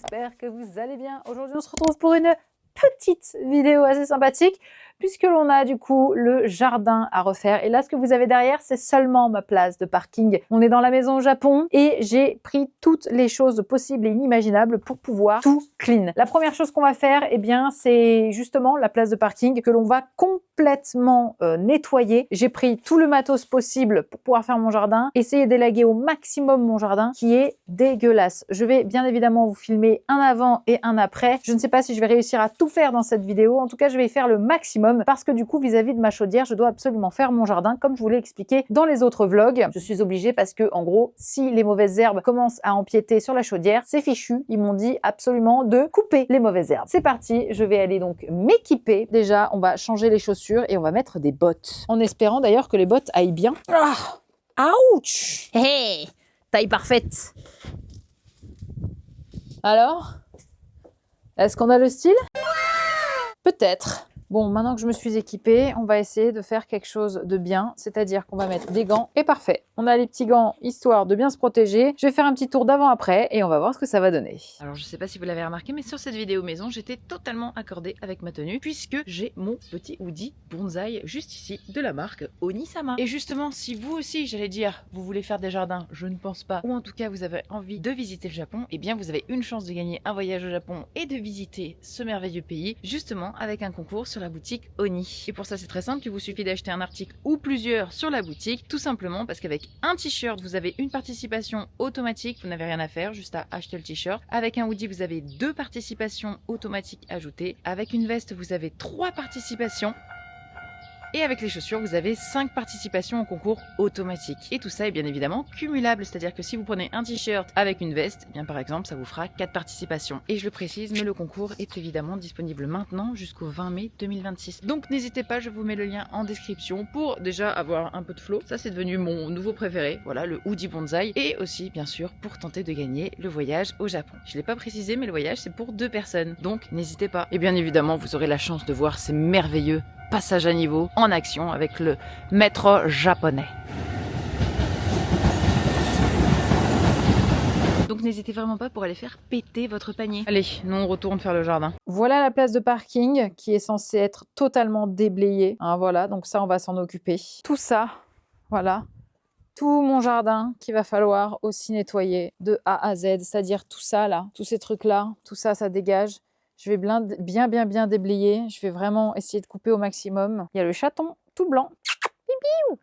j'espère que vous allez bien. Aujourd'hui, on se retrouve pour une petite vidéo assez sympathique puisque l'on a du coup le jardin à refaire. Et là, ce que vous avez derrière, c'est seulement ma place de parking. On est dans la maison au Japon et j'ai pris toutes les choses possibles et inimaginables pour pouvoir tout clean. La première chose qu'on va faire, eh bien, c'est justement la place de parking que l'on va complètement nettoyer. J'ai pris tout le matos possible pour pouvoir faire mon jardin, essayer d'élaguer au maximum mon jardin qui est dégueulasse. Je vais bien évidemment vous filmer un avant et un après. Je ne sais pas si je vais réussir à tout faire dans cette vidéo. En tout cas, je vais faire le maximum parce que du coup, vis-à-vis de ma chaudière, je dois absolument faire mon jardin comme je vous l'ai expliqué dans les autres vlogs. Je suis obligée parce que, en gros, si les mauvaises herbes commencent à empiéter sur la chaudière, c'est fichu. Ils m'ont dit absolument de couper les mauvaises herbes. C'est parti, je vais aller donc m'équiper. Déjà, on va changer les chaussures et on va mettre des bottes. En espérant d'ailleurs que les bottes aillent bien. Ah, ouch! Hey, taille parfaite. Alors, est-ce qu'on a le style? Peut-être. Bon, maintenant que je me suis équipée, on va essayer de faire quelque chose de bien, c'est-à-dire qu'on va mettre des gants et parfait. On a les petits gants histoire de bien se protéger. Je vais faire un petit tour d'avant-après et on va voir ce que ça va donner. Alors, je sais pas si vous l'avez remarqué, mais sur cette vidéo maison, j'étais totalement accordée avec ma tenue puisque j'ai mon petit hoodie bonsaï juste ici de la marque Onisama. Et justement, si vous aussi, j'allais dire, vous voulez faire des jardins, je ne pense pas, ou en tout cas vous avez envie de visiter le Japon, eh bien vous avez une chance de gagner un voyage au Japon et de visiter ce merveilleux pays, justement avec un concours sur la boutique Oni. Et pour ça c'est très simple, il vous suffit d'acheter un article ou plusieurs sur la boutique, tout simplement parce qu'avec un t-shirt vous avez une participation automatique, vous n'avez rien à faire, juste à acheter le t-shirt. Avec un hoodie vous avez 2 participations automatiques ajoutées, avec une veste vous avez 3 participations. Et avec les chaussures, vous avez 5 participations au concours automatique. Et tout ça est bien évidemment cumulable, c'est-à-dire que si vous prenez un t-shirt avec une veste, eh bien par exemple, ça vous fera 4 participations. Et je le précise, mais le concours est évidemment disponible maintenant jusqu'au 20 mai 2026. Donc n'hésitez pas, je vous mets le lien en description pour déjà avoir un peu de flow. Ça c'est devenu mon nouveau préféré, voilà, le hoodie bonsaï. Et aussi, bien sûr, pour tenter de gagner le voyage au Japon. Je ne l'ai pas précisé, mais le voyage c'est pour 2 personnes. Donc n'hésitez pas. Et bien évidemment, vous aurez la chance de voir ces merveilleux passage à niveau en action avec le maître japonais. Donc n'hésitez vraiment pas pour aller faire péter votre panier. Allez, nous on retourne faire le jardin. Voilà la place de parking qui est censée être totalement déblayée. Hein, voilà, donc ça on va s'en occuper. Tout ça, voilà. Tout mon jardin qu'il va falloir aussi nettoyer de A à Z. C'est-à-dire tout ça là, tous ces trucs là, tout ça, ça dégage. Je vais bien déblayer. Je vais vraiment essayer de couper au maximum. Il y a le chaton tout blanc. Pipiou.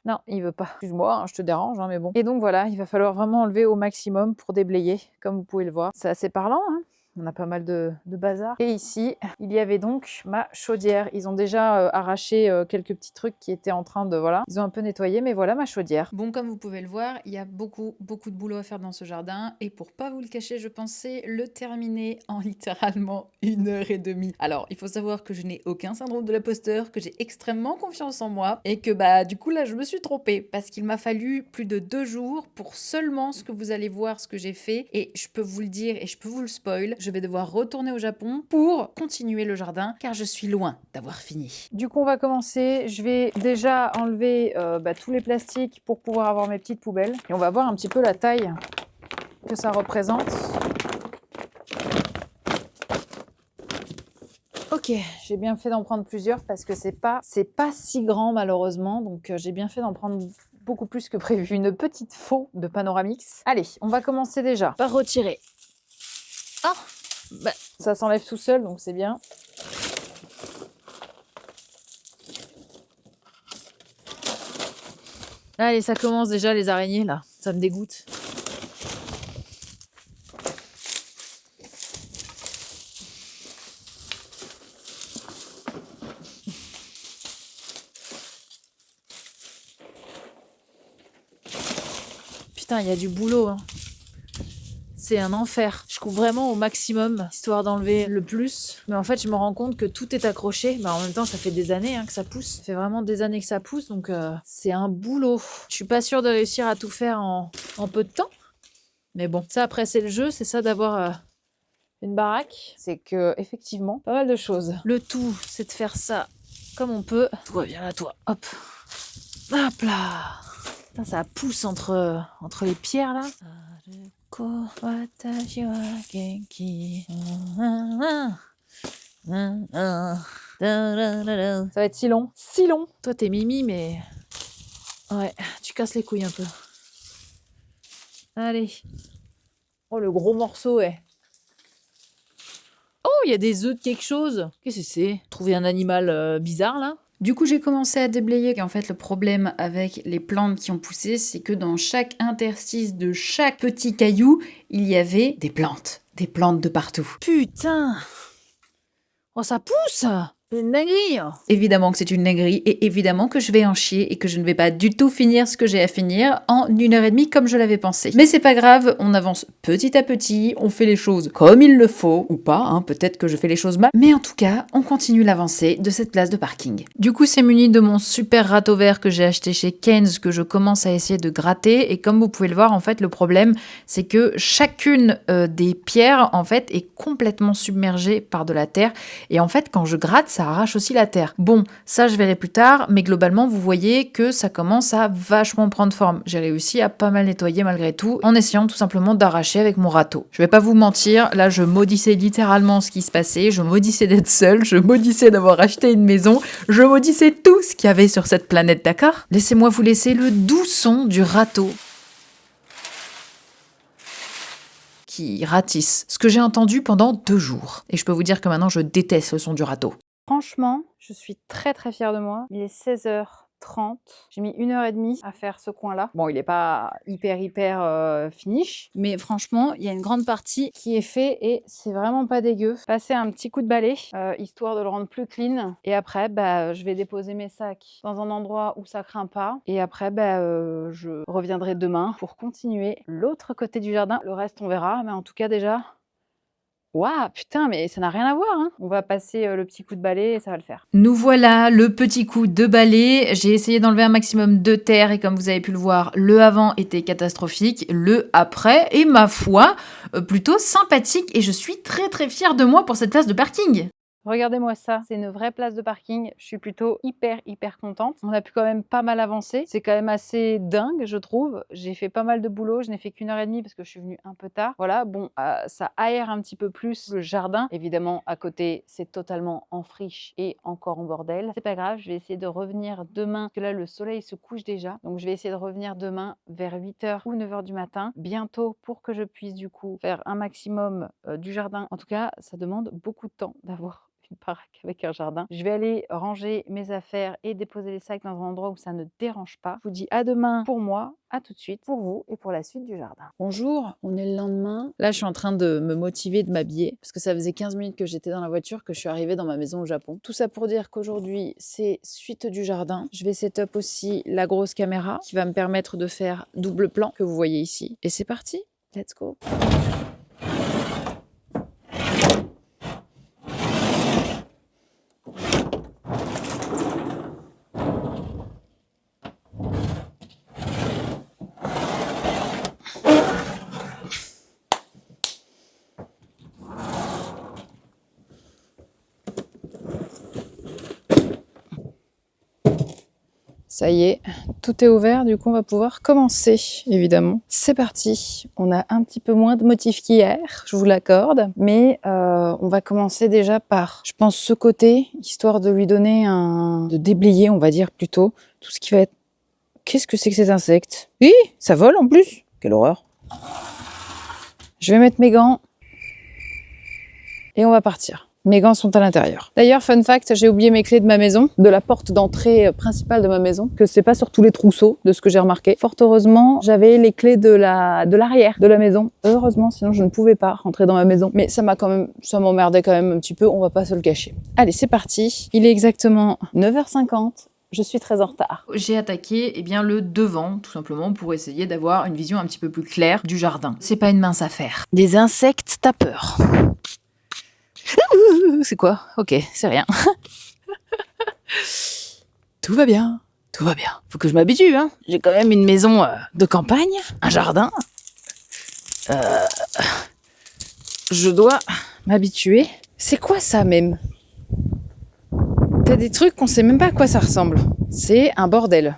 Non, il veut pas. Excuse-moi, hein, je te dérange, hein, mais bon. Et donc voilà, il va falloir vraiment enlever au maximum pour déblayer, comme vous pouvez le voir. C'est assez parlant, hein. On a pas mal de bazar. Et ici, il y avait donc ma chaudière. Ils ont déjà arraché quelques petits trucs qui étaient en train de... Voilà, ils ont un peu nettoyé, mais voilà ma chaudière. Bon, comme vous pouvez le voir, il y a beaucoup de boulot à faire dans ce jardin. Et pour pas vous le cacher, je pensais le terminer en littéralement 1h30. Alors, il faut savoir que je n'ai aucun syndrome de l'imposteur, que j'ai extrêmement confiance en moi. Et que bah du coup là, je me suis trompée. Parce qu'il m'a fallu plus de 2 jours pour seulement ce que vous allez voir, ce que j'ai fait. Et je peux vous le dire et je peux vous le spoil. Je vais devoir retourner au Japon pour continuer le jardin car je suis loin d'avoir fini. Du coup, on va commencer. Je vais déjà enlever tous les plastiques pour pouvoir avoir mes petites poubelles. Et on va voir un petit peu la taille que ça représente. Ok, j'ai bien fait d'en prendre plusieurs parce que c'est pas si grand malheureusement. Donc j'ai bien fait d'en prendre beaucoup plus que prévu. Une petite faux de Panoramix. Allez, on va commencer déjà par retirer. Ah, bah, ça s'enlève tout seul, donc c'est bien. Allez, ça commence déjà les araignées là, ça me dégoûte. Putain, il y a du boulot, hein. C'est un enfer. Je coupe vraiment au maximum, histoire d'enlever le plus. Mais en fait, je me rends compte que tout est accroché. Bah, en même temps, ça fait des années que ça pousse. Ça fait vraiment des années que ça pousse, donc c'est un boulot. Je suis pas sûre de réussir à tout faire en peu de temps. Mais bon, ça après, c'est le jeu. C'est ça d'avoir une baraque. C'est que, effectivement, pas mal de choses. Le tout, c'est de faire ça comme on peut. Toi, viens là, toi. Hop. Hop là. Putain, ça pousse entre les pierres, là. watashi wa genki. Ça va être si long. Si long. Toi, t'es Mimi, mais... Ouais, tu casses les couilles un peu. Allez. Oh, le gros morceau, ouais. Oh, il y a des œufs de quelque chose. Qu'est-ce que c'est? Trouver un animal bizarre, là? Du coup, j'ai commencé à déblayer qu'en fait, le problème avec les plantes qui ont poussé, c'est que dans chaque interstice de chaque petit caillou, il y avait des plantes de partout. Putain! Oh, ça pousse! C'est une dinguerie! Évidemment que c'est une dinguerie et évidemment que je vais en chier et que je ne vais pas du tout finir ce que j'ai à finir en 1h30 comme je l'avais pensé. Mais c'est pas grave, on avance petit à petit, on fait les choses comme il le faut, ou pas, hein, peut-être que je fais les choses mal, mais en tout cas, on continue l'avancée de cette place de parking. Du coup, c'est muni de mon super râteau vert que j'ai acheté chez Keynes que je commence à essayer de gratter et comme vous pouvez le voir, en fait, le problème, c'est que chacune des pierres, en fait, est complètement submergée par de la terre et en fait, quand je gratte, ça arrache aussi la terre. Bon, ça je verrai plus tard, mais globalement vous voyez que ça commence à vachement prendre forme. J'ai réussi à pas mal nettoyer malgré tout, en essayant tout simplement d'arracher avec mon râteau. Je vais pas vous mentir, là je maudissais littéralement ce qui se passait, je maudissais d'être seule, je maudissais d'avoir acheté une maison, je maudissais tout ce qu'il y avait sur cette planète, d'accord? Laissez-moi vous laisser le doux son du râteau qui ratisse, ce que j'ai entendu pendant 2 jours. Et je peux vous dire que maintenant je déteste le son du râteau. Franchement, je suis très très fière de moi. Il est 16h30. J'ai mis 1h30 à faire ce coin-là. Bon, il n'est pas hyper finish, mais franchement, il y a une grande partie qui est fait et c'est vraiment pas dégueu. Passer un petit coup de balai, histoire de le rendre plus clean. Et après, je vais déposer mes sacs dans un endroit où ça craint pas. Et après, je reviendrai demain pour continuer l'autre côté du jardin. Le reste, on verra, mais en tout cas déjà... Waouh, putain, mais ça n'a rien à voir, hein. On va passer le petit coup de balai et ça va le faire. Nous voilà, le petit coup de balai. J'ai essayé d'enlever un maximum de terre et comme vous avez pu le voir, le avant était catastrophique, le après est, ma foi, plutôt sympathique et je suis très très fière de moi pour cette place de parking. Regardez-moi ça, c'est une vraie place de parking. Je suis plutôt hyper contente. On a pu quand même pas mal avancer. C'est quand même assez dingue, je trouve. J'ai fait pas mal de boulot. Je n'ai fait qu'1h30 parce que je suis venue un peu tard. Voilà, bon, ça aère un petit peu plus le jardin. Évidemment, à côté, c'est totalement en friche et encore en bordel. C'est pas grave, je vais essayer de revenir demain, parce que là, le soleil se couche déjà. Donc, je vais essayer de revenir demain vers 8h ou 9h du matin, bientôt, pour que je puisse du coup faire un maximum du jardin. En tout cas, ça demande beaucoup de temps d'avoir une baraque avec un jardin. Je vais aller ranger mes affaires et déposer les sacs dans un endroit où ça ne dérange pas. Je vous dis à demain pour moi, à tout de suite pour vous et pour la suite du jardin. Bonjour, on est le lendemain. Là, je suis en train de me motiver, de m'habiller parce que ça faisait 15 minutes que j'étais dans la voiture, que je suis arrivée dans ma maison au Japon. Tout ça pour dire qu'aujourd'hui, c'est suite du jardin. Je vais set-up aussi la grosse caméra qui va me permettre de faire double plan que vous voyez ici. Et c'est parti, let's go. Ça y est, tout est ouvert, du coup on va pouvoir commencer, évidemment. C'est parti, on a un petit peu moins de motifs qu'hier, je vous l'accorde, mais on va commencer déjà par, je pense, ce côté, histoire de lui donner de déblayer, on va dire plutôt, tout ce qui va être... Qu'est-ce que c'est que cet insecte? Oui, ça vole en plus. Quelle horreur. Je vais mettre mes gants et on va partir. Mes gants sont à l'intérieur. D'ailleurs, fun fact, j'ai oublié mes clés de ma maison, de la porte d'entrée principale de ma maison, que c'est pas sur tous les trousseaux, de ce que j'ai remarqué. Fort heureusement, j'avais les clés de l'arrière de la maison. Heureusement, sinon je ne pouvais pas rentrer dans ma maison. Mais ça m'emmerdait quand même un petit peu, on va pas se le cacher. Allez, c'est parti. Il est exactement 9h50. Je suis très en retard. J'ai attaqué le devant, tout simplement, pour essayer d'avoir une vision un petit peu plus claire du jardin. C'est pas une mince affaire. Des insectes tapeurs. C'est quoi? Ok, c'est rien. Tout va bien, tout va bien. Faut que je m'habitue, hein. J'ai quand même une maison de campagne, un jardin. Je dois m'habituer. C'est quoi ça même? T'as des trucs qu'on sait même pas à quoi ça ressemble. C'est un bordel.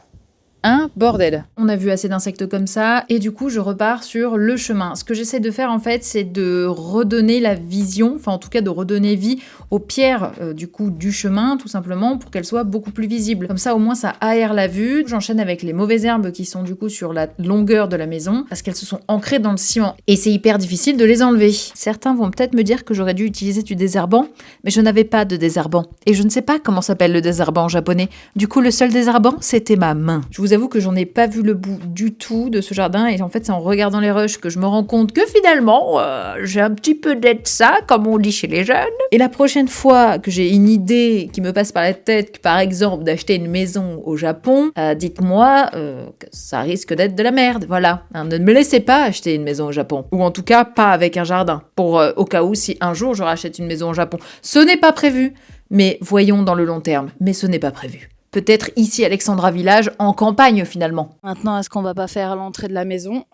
un bordel. On a vu assez d'insectes comme ça et du coup je repars sur le chemin. Ce que j'essaie de faire en fait c'est de redonner la vision, enfin en tout cas de redonner vie aux pierres du coup du chemin tout simplement pour qu'elles soient beaucoup plus visibles. Comme ça au moins ça aère la vue. J'enchaîne avec les mauvaises herbes qui sont du coup sur la longueur de la maison parce qu'elles se sont ancrées dans le ciment et c'est hyper difficile de les enlever. Certains vont peut-être me dire que j'aurais dû utiliser du désherbant mais je n'avais pas de désherbant et je ne sais pas comment s'appelle le désherbant en japonais. Du coup le seul désherbant c'était ma main. Je vous avoue que j'en ai pas vu le bout du tout de ce jardin et en fait c'est en regardant les rushs que je me rends compte que finalement j'ai un petit peu d'être ça comme on dit chez les jeunes. Et la prochaine fois que j'ai une idée qui me passe par la tête, par exemple d'acheter une maison au Japon, dites-moi que ça risque d'être de la merde, voilà. Hein, ne me laissez pas acheter une maison au Japon, ou en tout cas pas avec un jardin, pour au cas où si un jour je rachète une maison au Japon. Ce n'est pas prévu, mais voyons dans le long terme, mais ce n'est pas prévu. Peut-être ici Alexandra Village, en campagne finalement. Maintenant, est-ce qu'on va pas faire l'entrée de la maison?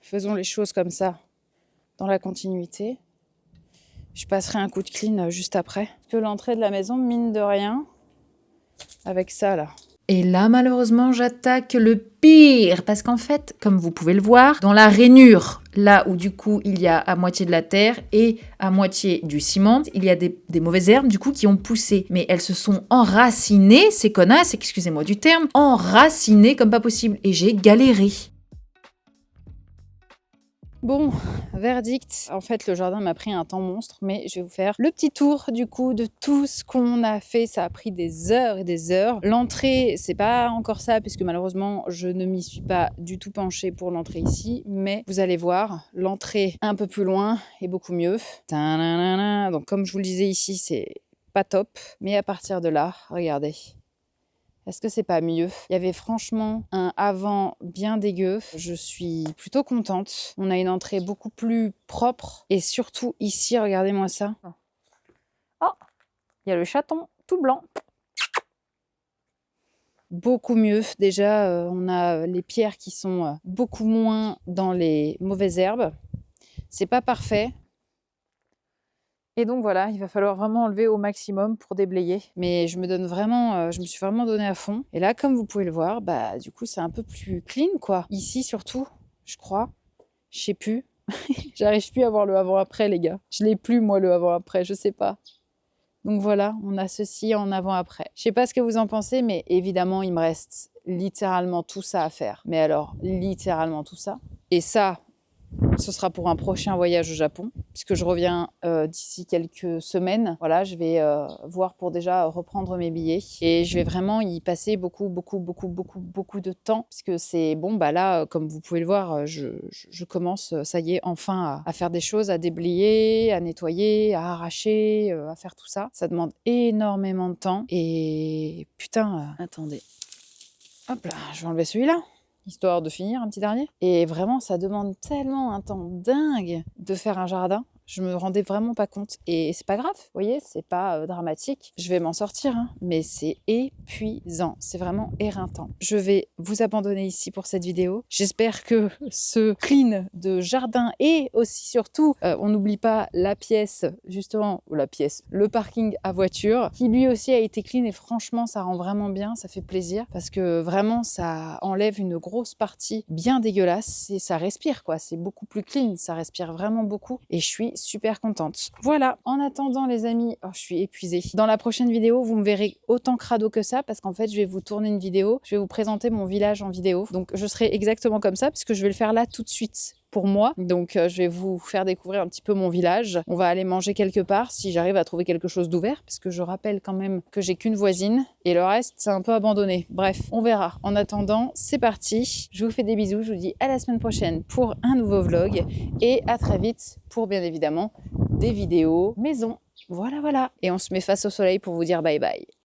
Faisons les choses comme ça, dans la continuité. Je passerai un coup de clean juste après. Que l'entrée de la maison, mine de rien, avec ça là. Et là, malheureusement, j'attaque le pire, parce qu'en fait, comme vous pouvez le voir, dans la rainure, là où du coup il y a à moitié de la terre et à moitié du ciment, il y a des mauvaises herbes du coup qui ont poussé. Mais elles se sont enracinées, ces connasses, excusez-moi du terme, enracinées comme pas possible. Et j'ai galéré. Bon, verdict. En fait, le jardin m'a pris un temps monstre, mais je vais vous faire le petit tour du coup de tout ce qu'on a fait. Ça a pris des heures et des heures. L'entrée, c'est pas encore ça, puisque malheureusement, je ne m'y suis pas du tout penchée pour l'entrée ici, mais vous allez voir, l'entrée un peu plus loin est beaucoup mieux. Ta-na-na-na. Donc, comme je vous le disais ici, c'est pas top, mais à partir de là, regardez. Est-ce que c'est pas mieux? Il y avait franchement un avant bien dégueu. Je suis plutôt contente. On a une entrée beaucoup plus propre. Et surtout ici, regardez-moi ça. Oh, il y a le chaton tout blanc. Beaucoup mieux. Déjà, on a les pierres qui sont beaucoup moins dans les mauvaises herbes. C'est pas parfait. Et donc voilà, il va falloir vraiment enlever au maximum pour déblayer. Mais je me suis vraiment donné à fond. Et là, comme vous pouvez le voir, bah du coup, c'est un peu plus clean, quoi. Ici, surtout, je crois. Je sais plus. J'arrive plus à voir le avant-après, les gars. Je l'ai plus, moi, le avant-après. Je sais pas. Donc voilà, on a ceci en avant-après. Je sais pas ce que vous en pensez, mais évidemment, il me reste littéralement tout ça à faire. Mais alors, littéralement tout ça. Et ça, ce sera pour un prochain voyage au Japon, puisque je reviens d'ici quelques semaines. Voilà, je vais voir pour déjà reprendre mes billets et je vais vraiment y passer beaucoup de temps, puisque c'est bon. Bah là, comme vous pouvez le voir, je commence, ça y est, enfin à faire des choses, à déblayer, à nettoyer, à arracher, à faire tout ça. Ça demande énormément de temps et putain, attendez. Hop là, je vais enlever celui-là, histoire de finir un petit dernier. Et vraiment, ça demande tellement un temps dingue de faire un jardin. Je me rendais vraiment pas compte. Et c'est pas grave, vous voyez, c'est pas dramatique. Je vais m'en sortir, hein, mais c'est épuisant. C'est vraiment éreintant. Je vais vous abandonner ici pour cette vidéo. J'espère que ce clean de jardin et aussi surtout, on n'oublie pas la pièce, justement, ou la pièce, le parking à voiture, qui lui aussi a été clean et franchement, ça rend vraiment bien, ça fait plaisir parce que vraiment, ça enlève une grosse partie bien dégueulasse et ça respire, quoi. C'est beaucoup plus clean, ça respire vraiment beaucoup et je suis super contente. Voilà, en attendant les amis, je suis épuisée. Dans la prochaine vidéo, vous me verrez autant crado que ça parce qu'en fait, je vais vous tourner une vidéo, je vais vous présenter mon village en vidéo. Donc, je serai exactement comme ça puisque je vais le faire là tout de suite pour moi. Donc, je vais vous faire découvrir un petit peu mon village. On va aller manger quelque part si j'arrive à trouver quelque chose d'ouvert parce que je rappelle quand même que j'ai qu'une voisine et le reste, c'est un peu abandonné. Bref, on verra. En attendant, c'est parti. Je vous fais des bisous. Je vous dis à la semaine prochaine pour un nouveau vlog et à très vite pour bien évidemment des vidéos maison. Voilà. Et on se met face au soleil pour vous dire bye bye.